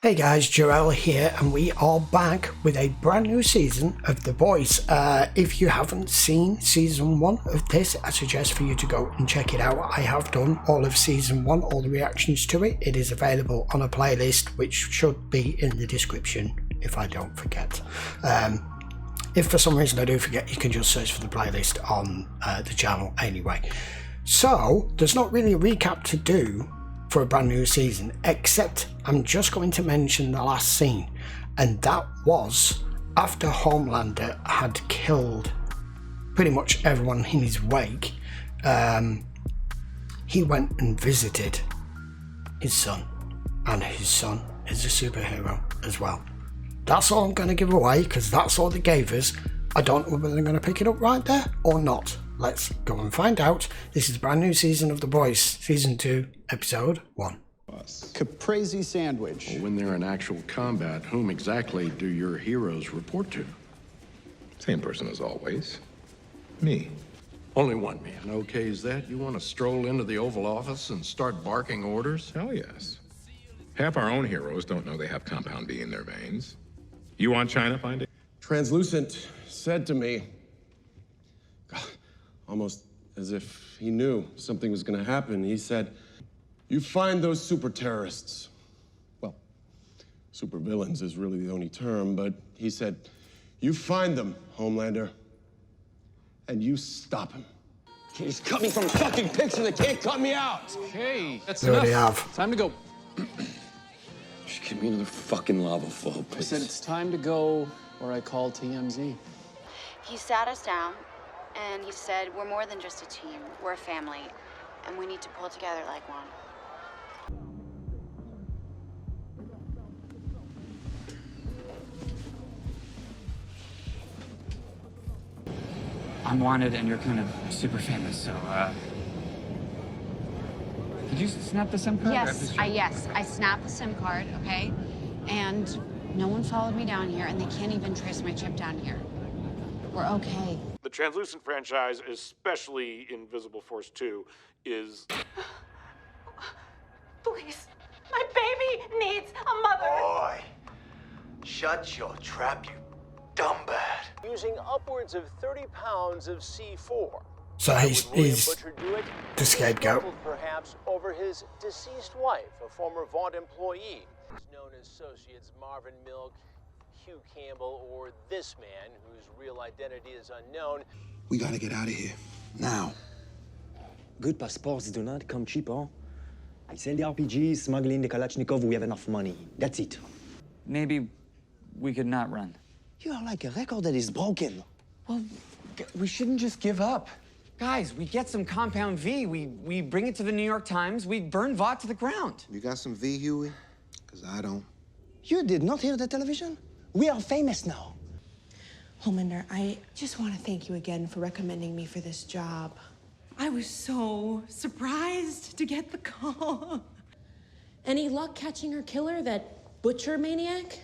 Hey guys, Jarrell here, and we are back with a brand new season of The Boys. If you haven't seen season 1 of this, I suggest for you to go and check it out. I have done all of season 1, all the reactions to it. It is available on a playlist, which should be in the description if I don't forget. If for some reason I do forget, you can just search for the playlist on the channel anyway. So, there's not really a recap to do for a brand new season, except I'm just going to mention the last scene, and that was after Homelander had killed pretty much everyone in his wake. He went and visited his son, and his son is a superhero as well. That's all I'm going to give away, because that's all they gave us. I don't know whether they're going to pick it up right there or not. Let's go and find out. This is a brand new season of The Boys, season 2, episode 1. Caprese sandwich. Well, when they're in actual combat, whom exactly do your heroes report to? Same person as always. Me. Only one man okays that? You want to stroll into the Oval Office and start barking orders? Hell yes. Half our own heroes don't know they have compound B in their veins. You want China finding? Translucent said to me, almost as if he knew something was going to happen, he said, "You find those super terrorists." Well, super villains is really the only term, but he said, "You find them, Homelander, and you stop him." Can't just cut me from a fucking picture. They can't cut me out. Okay, that's There enough. they have. Time to go. Just give me another fucking lava flow, I please. said it's time to go, or I call TMZ. He sat us down and he said, we're more than just a team, we're a family, and we need to pull together like one. I'm wanted and you're kind of super famous, so, did you snap the SIM card? Yes, I snapped the SIM card, okay? And no one followed me down here, and they can't even trace my chip down here. We're okay. The Translucent franchise, especially Invisible Force 2, is... Please, my baby needs a mother. Boy, shut your trap, you dumbbad. Using upwards of 30 pounds of C4. So he's the scapegoat. Perhaps over his deceased wife, a former Vaught employee. He's known as associates Marvin Milk, Hugh Campbell, or this man, whose real identity is unknown. We gotta get out of here. Now. Good passports do not come cheap, huh? I sell the RPGs, smuggling the Kalashnikov, we have enough money. That's it. Maybe we could not run. You are like a record that is broken. Well, we shouldn't just give up. Guys, we get some compound V, we bring it to the New York Times, we burn Vaught to the ground. You got some V, Hughie? Because I don't. You did not hear the television? We are famous now. Homelander, I just want to thank you again for recommending me for this job. I was so surprised to get the call. Any luck catching her killer, that butcher maniac?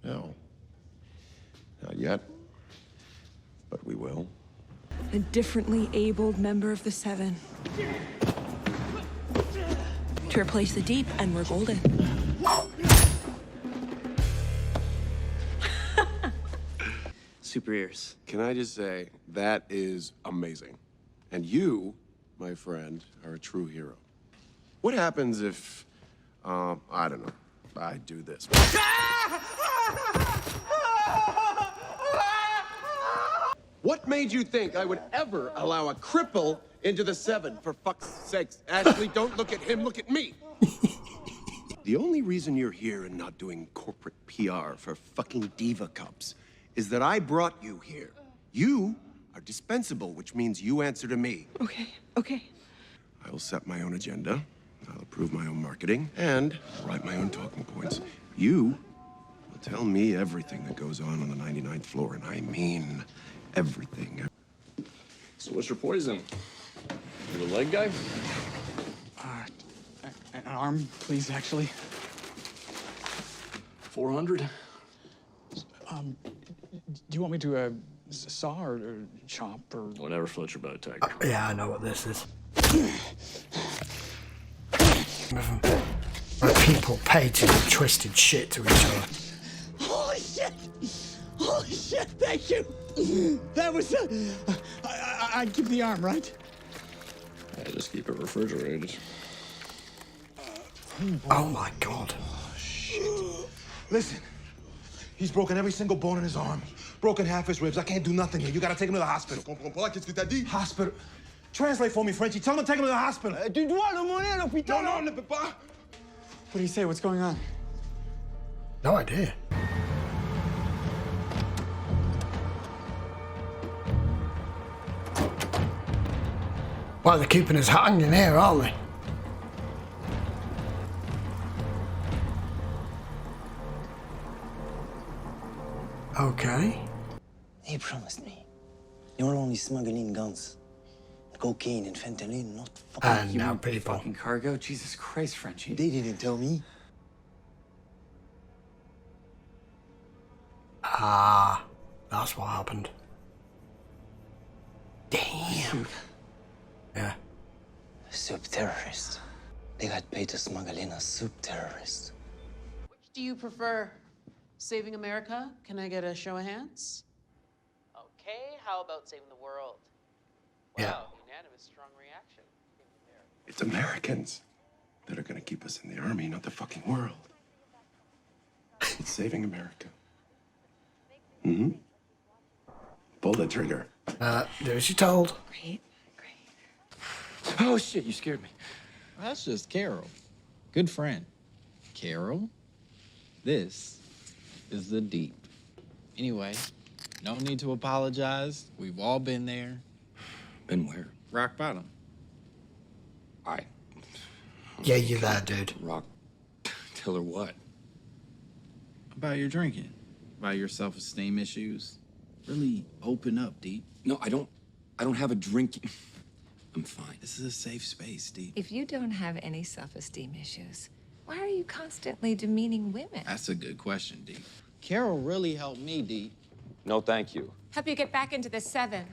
No. Not yet. But we will. A differently abled member of the Seven. To replace the Deep, and we're golden. Super ears. Can I just say, that is amazing. And you, my friend, are a true hero. What happens if, I don't know, I do this? What made you think I would ever allow a cripple into the Seven? For fuck's sakes, Ashley, don't look at him, look at me. The only reason you're here and not doing corporate PR for fucking diva cups is that I brought you here. You are dispensable, which means you answer to me. Okay. I will set my own agenda, I'll approve my own marketing, and write my own talking points. You will tell me everything that goes on the 99th floor, and I mean everything. So what's your poison? You a leg guy? An arm, please, actually. 400? Do you want me to, saw or chop or... Whatever floats your boat, Tiger. Yeah, I know what this is. Where people pay to do twisted shit to each other. Holy shit! Holy shit, thank you! That was... I'd keep the arm, right? I just keep it refrigerated. Oh my god. Oh, shit. Listen, he's broken every single bone in his arm. Broken half his ribs. I can't do nothing here. You gotta take him to the hospital. Hospital. Translate for me, Frenchie. Tell him to take him to the hospital. Tu dois l'emmener à l'hôpital. Non, ne peut pas. What do you say? What's going on? No idea. Well, they're keeping us hanging here, aren't they? Okay. They promised me. They were only smuggling guns. Cocaine and fentanyl, not fucking And now human people. Fucking cargo? Jesus Christ, Frenchie. They didn't tell me. Ah, that's what happened. Damn. Yeah. Soup terrorist. They got paid to smuggle in a soup terrorist. Which do you prefer? Saving America? Can I get a show of hands? Okay, how about saving the world? Yeah. Wow, unanimous, strong reaction. It's Americans that are gonna keep us in the army, not the fucking world. It's saving America. Mm-hmm. Pull the trigger. Do as you're told. Great. Oh, shit, you scared me. That's just Carol. Good friend. Carol, this is the deep. Anyway, no need to apologize. We've all been there. Been where? Rock bottom. Yeah, you're there, dude. Rock. Tell her what? About your drinking. About your self-esteem issues. Really open up, Deep. No, I don't have a drink. I'm fine. This is a safe space, Deep. If you don't have any self-esteem issues, why are you constantly demeaning women? That's a good question, Deep. Carol really helped me, Deep. No, thank you. Help you get back into the 7.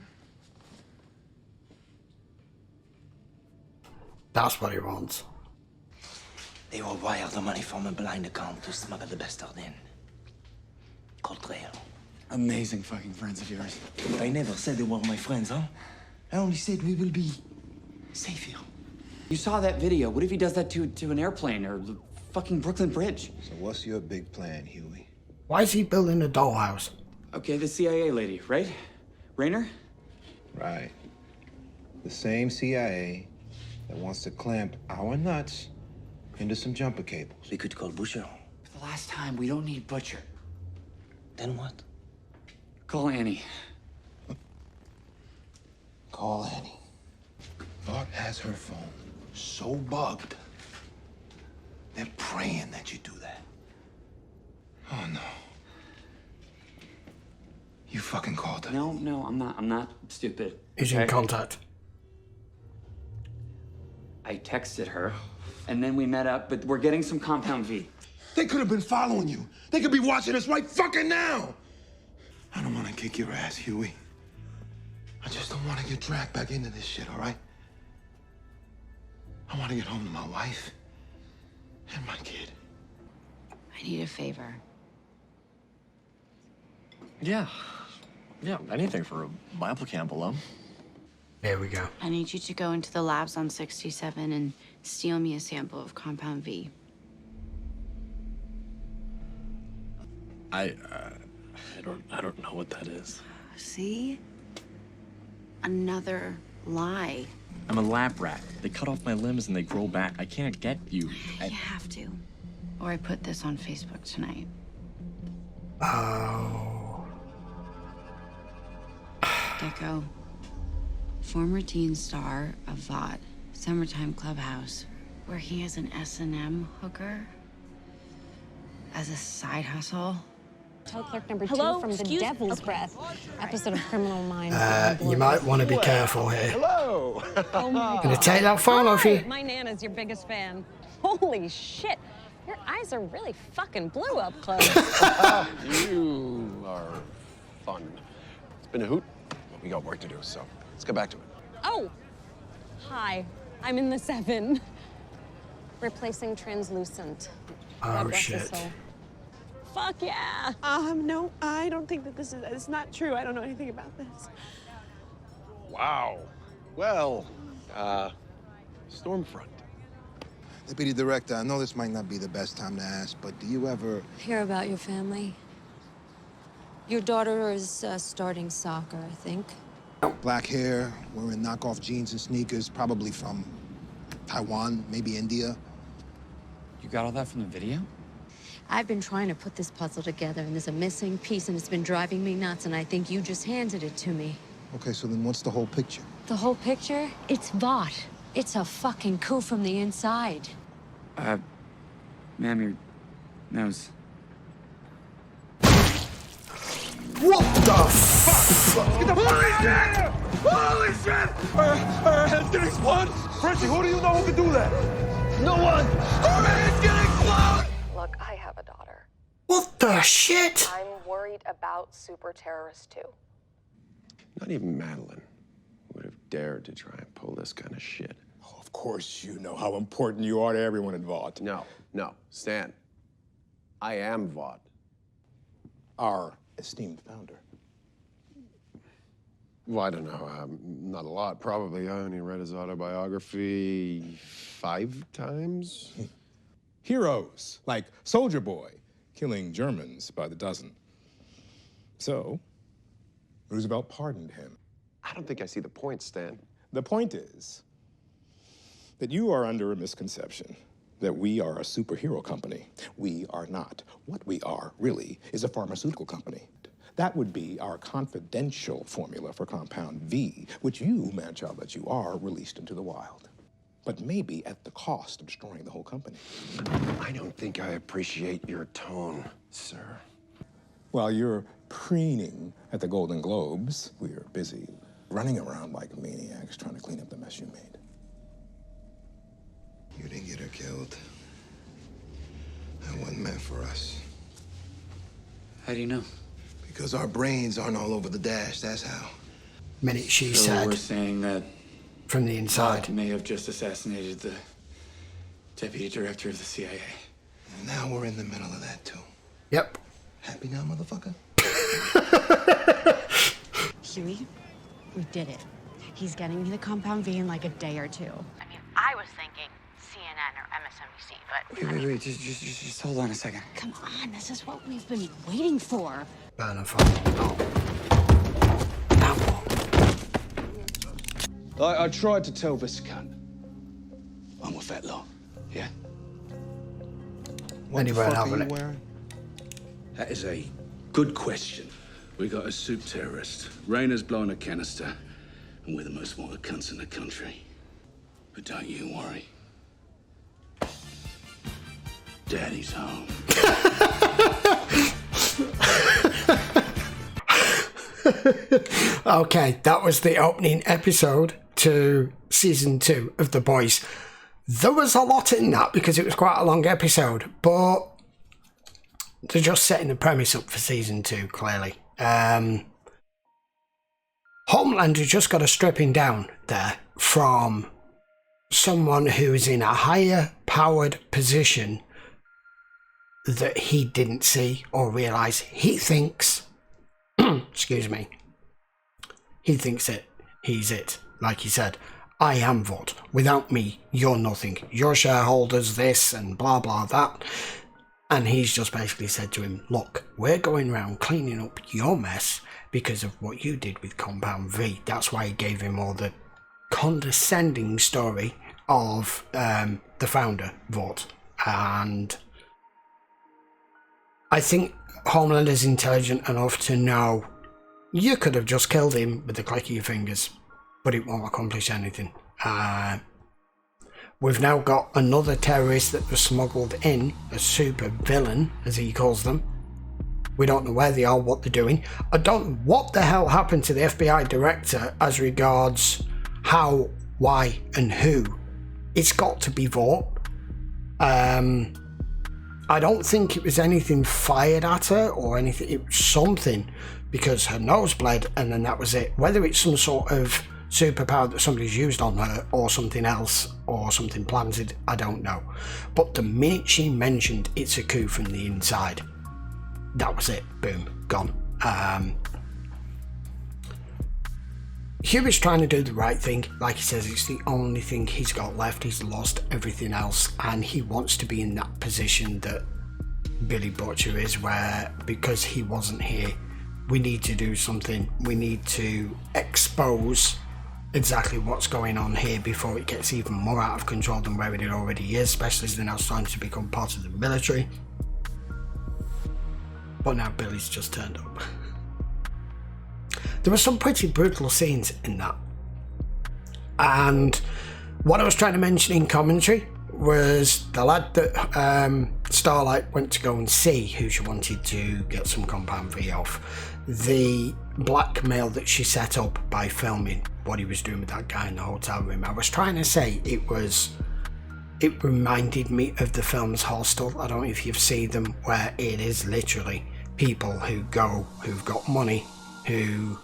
That's what he wants. They will wire the money from a blind account to smuggle the bastard in. Called Trail. Amazing fucking friends of yours. I never said they were my friends, huh? I only said we will be safe here. You saw that video. What if he does that to an airplane or the fucking Brooklyn Bridge? So what's your big plan, Hughie? Why is he building a dollhouse? Okay, the CIA lady, right? Rayner? Right. The same CIA that wants to clamp our nuts into some jumper cables. We could call Butcher. For the last time, we don't need Butcher. Then what? Call Annie. Call Annie. Vaught has her phone so bugged, they're praying that you do that. Oh, no. You fucking called her. No, I'm not stupid. He's in contact. I texted her, and then we met up, but we're getting some compound V. They could have been following you. They could be watching us right fucking now. I don't want to kick your ass, Hughie. I just don't want to get dragged back into this shit, all right? I want to get home to my wife and my kid. I need a favor. Yeah, anything for a Bible camp alone. Here we go. I need you to go into the labs on 67 and steal me a sample of compound V. I don't know what that is. See? Another lie. I'm a lab rat. They cut off my limbs and they grow back. I can't get you. You have to. Or I put this on Facebook tonight. Oh. Gecko. Former teen star of Vaught, Summertime Clubhouse, working as an S&M hooker. As a side hustle. Tell clerk number Hello? 2 from The Excuse- Devil's okay. Breath. Episode of Criminal Minds. You might want to be careful here. Hello. Oh my Gonna God. take that phone off you. Hi, my Nana's your biggest fan. Holy shit. Your eyes are really fucking blue up close. You are fun. It's been a hoot, but we got work to do, so let's get back to it. Oh. Hi. I'm in the 7. replacing translucent. Oh, God rest his shit. soul. Fuck yeah. No, I don't think that it's not true. I don't know anything about this. Wow. Well, Stormfront. Deputy Director, I know this might not be the best time to ask, but do you ever... Hear about your family? Your daughter is starting soccer, I think. Black hair, wearing knockoff jeans and sneakers, probably from Taiwan, maybe India. You got all that from the video? I've been trying to put this puzzle together, and there's a missing piece, and it's been driving me nuts, and I think you just handed it to me. Okay, so then what's the whole picture? The whole picture? It's Vaught. It's a fucking coup from the inside. Ma'am, your nose. What the fuck? Get the fuck out of here! Holy shit! Our head's gonna explode! Frenchie, who do you know who can do that? No one! Our head's gonna explode! Look, I have a daughter. What the shit? I'm worried about super terrorists too. Not even Madeline would have dared to try and pull this kind of shit. Oh, of course you know how important you are to everyone in Vaught. No, Stan. I am Vaught. Our esteemed founder. Well, I don't know. Not a lot, probably. I only read his autobiography 5 times. Heroes, like Soldier Boy, killing Germans by the dozen. So, Roosevelt pardoned him. I don't think I see the point, Stan. The point is that you are under a misconception that we are a superhero company. We are not. What we are, really, is a pharmaceutical company. That would be our confidential formula for compound V, which you, man-child that you are, released into the wild. But maybe at the cost of destroying the whole company. I don't think I appreciate your tone, sir. While you're preening at the Golden Globes, we're busy running around like maniacs trying to clean up the mess you made. You didn't get her killed. That wasn't meant for us. How do you know? Because our brains aren't all over the dash, that's how. Minute she So said we're saying that from the inside. Vaught may have just assassinated the deputy director of the CIA. And now we're in the middle of that, too. Yep. Happy now, motherfucker? Hughie, we did it. He's getting me the compound V in like a day or 2. I mean, I was thinking CNN or MSNBC, but... Wait, just hold on a second. Come on, this is what we've been waiting for. Burn a phone. I tried to tell this cunt. I'm with that lot, yeah? What the Anywhere fuck now, are you innit? wearing? That is a good question. We got a soup terrorist. Rayner's blowing a canister, and we're the most wanted cunts in the country. But don't you worry. Daddy's home. Okay, that was the opening episode to season 2 of The Boys. There was a lot in that because it was quite a long episode, but they're just setting the premise up for season 2, clearly. Homelander just got a stripping down there from someone who is in a higher powered position that he didn't see or realise. He thinks, excuse me, he thinks that he's it. Like he said, I am Vought. Without me, you're nothing. Your shareholders this and blah blah that. And he's just basically said to him, look, we're going around cleaning up your mess because of what you did with Compound V. That's why he gave him all the condescending story of the founder, Vought. And I think Homelander's intelligent enough to know you could have just killed him with the click of your fingers, but it won't accomplish anything. We've now got another terrorist that was smuggled in, a super villain, as he calls them. We don't know where they are, what they're doing. I don't know what the hell happened to the FBI director as regards how, why, and who. It's got to be Vaught. I don't think it was anything fired at her or anything. It was something because her nose bled and then that was it. Whether it's some sort of superpower that somebody's used on her, or something else, or something planted, I don't know. But the minute she mentioned it's a coup from the inside, that was it. Boom, gone. Hughie's trying to do the right thing. Like he says, it's the only thing he's got left. He's lost everything else, and he wants to be in that position that Billy Butcher is, where because he wasn't here, we need to do something. We need to expose exactly what's going on here before it gets even more out of control than where it already is, especially as they're now starting to become part of the military. But now Billy's just turned up. There were some pretty brutal scenes in that. And what I was trying to mention in commentary was the lad that Starlight went to go and see, who she wanted to get some compound V off. The blackmail that she set up by filming what he was doing with that guy in the hotel room. I was trying to say it reminded me of the films Hostel. I don't know if you've seen them, where it is literally people who've got money, who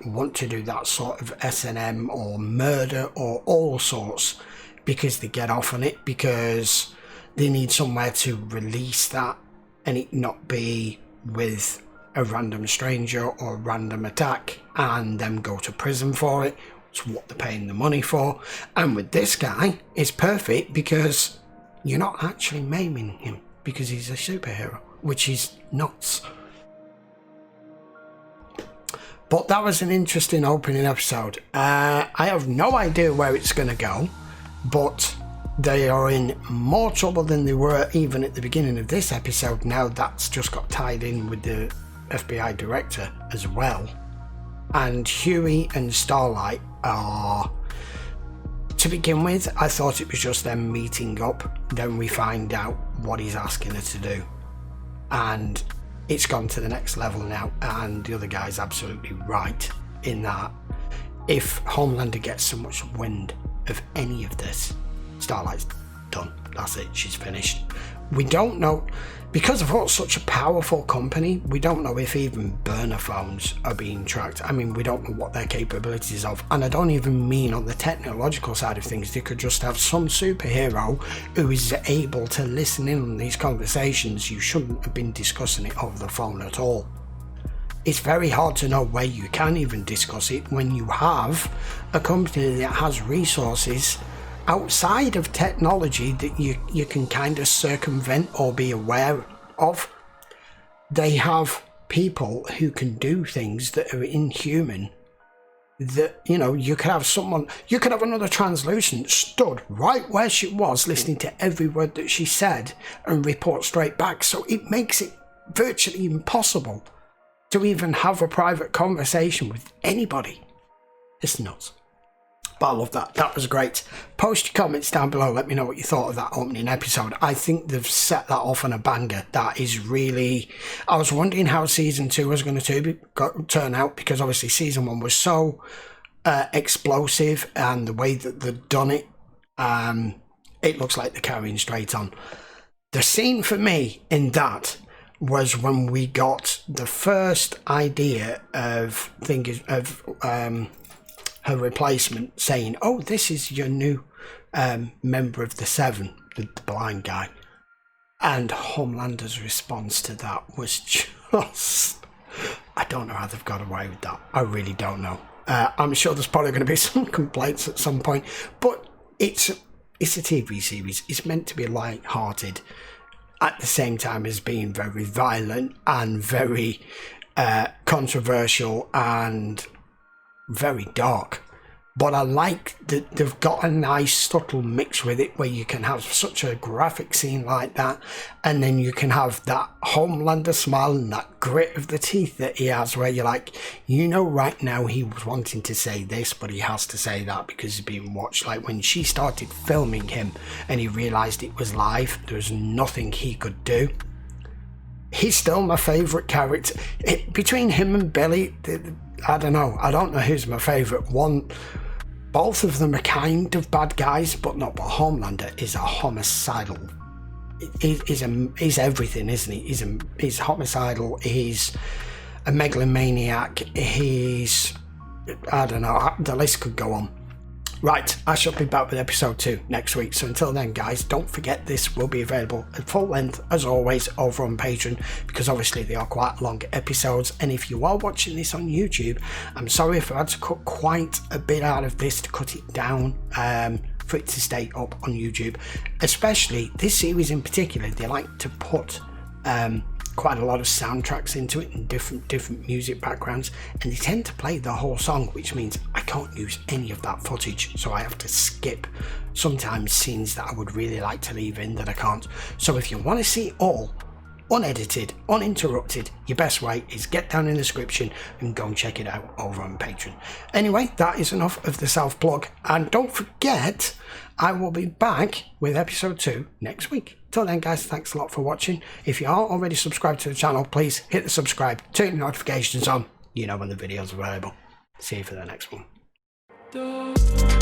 want to do that sort of S&M or murder or all sorts because they get off on it, because they need somewhere to release that and it not be with a random stranger or a random attack and them go to prison for it. It's what they're paying the money for. And with this guy, it's perfect because you're not actually maiming him because he's a superhero, which is nuts. But that was an interesting opening episode. I have no idea where it's going to go, but they are in more trouble than they were even at the beginning of this episode. Now that's just got tied in with the FBI director as well. And Hughie and Starlight are, to begin with, I thought it was just them meeting up. Then we find out what he's asking her to do. And it's gone to the next level now, and the other guy's absolutely right in that if Homelander gets so much wind of any of this, Starlight's done. That's it, she's finished. We don't know, because of Vaught's such a powerful company, we don't know if even burner phones are being tracked. I mean, we don't know what their capabilities of, and I don't even mean on the technological side of things. They could just have some superhero who is able to listen in on these conversations. You shouldn't have been discussing it over the phone at all. It's very hard to know where you can even discuss it when you have a company that has resources outside of technology that you can kind of circumvent or be aware of. They have people who can do things that are inhuman, that, you know, you could have another translucent stood right where she was listening to every word that she said and report straight back. So it makes it virtually impossible to even have a private conversation with anybody. It's nuts. But I love that. That was great. Post your comments down below. Let me know what you thought of that opening episode. I think they've set that off on a banger. That is really... I was wondering how season 2 was going to turn out, because obviously season 1 was so explosive, and the way that they've done it, it looks like they're carrying straight on. The scene for me in that was when we got the first idea of her replacement saying, "Oh, this is your new member of the Seven," the blind guy. And Homelander's response to that was just... I don't know how they've got away with that. I really don't know. I'm sure there's probably going to be some complaints at some point, but it's a TV series. It's meant to be light-hearted at the same time as being very violent and very controversial and very dark. But I like that they've got a nice subtle mix with it, where you can have such a graphic scene like that, and then you can have that Homelander smile and that grit of the teeth that he has, where you're like, you know, right now he was wanting to say this, but he has to say that because he's being watched. Like when she started filming him and he realised it was live, there was nothing he could do. He's still my favourite character. Between him and Billy, I don't know who's my favourite one. Both of them are kind of bad guys, but not. But Homelander is a homicidal. He's everything, isn't he? He's homicidal. He's a megalomaniac. He's I don't know, the list could go on. Right, I shall be back with episode 2 next week. So until then, guys, don't forget this will be available at full length, as always, over on Patreon, because obviously they are quite long episodes. And if you are watching this on YouTube, I'm sorry if I had to cut quite a bit out of this to cut it down for it to stay up on YouTube. Especially this series in particular, they like to put quite a lot of soundtracks into it and different music backgrounds, and they tend to play the whole song, which means I can't use any of that footage, so I have to skip sometimes scenes that I would really like to leave in that I can't. So if you want to see all unedited, uninterrupted, your best way is get down in the description and go and check it out over on Patreon. Anyway, that is enough of the self-plug, and don't forget, I will be back with episode 2 next week. Till then, guys, thanks a lot for watching. If you aren't already subscribed to the channel, please hit the subscribe, turn the notifications on, you know when the videos are available. See you for the next one.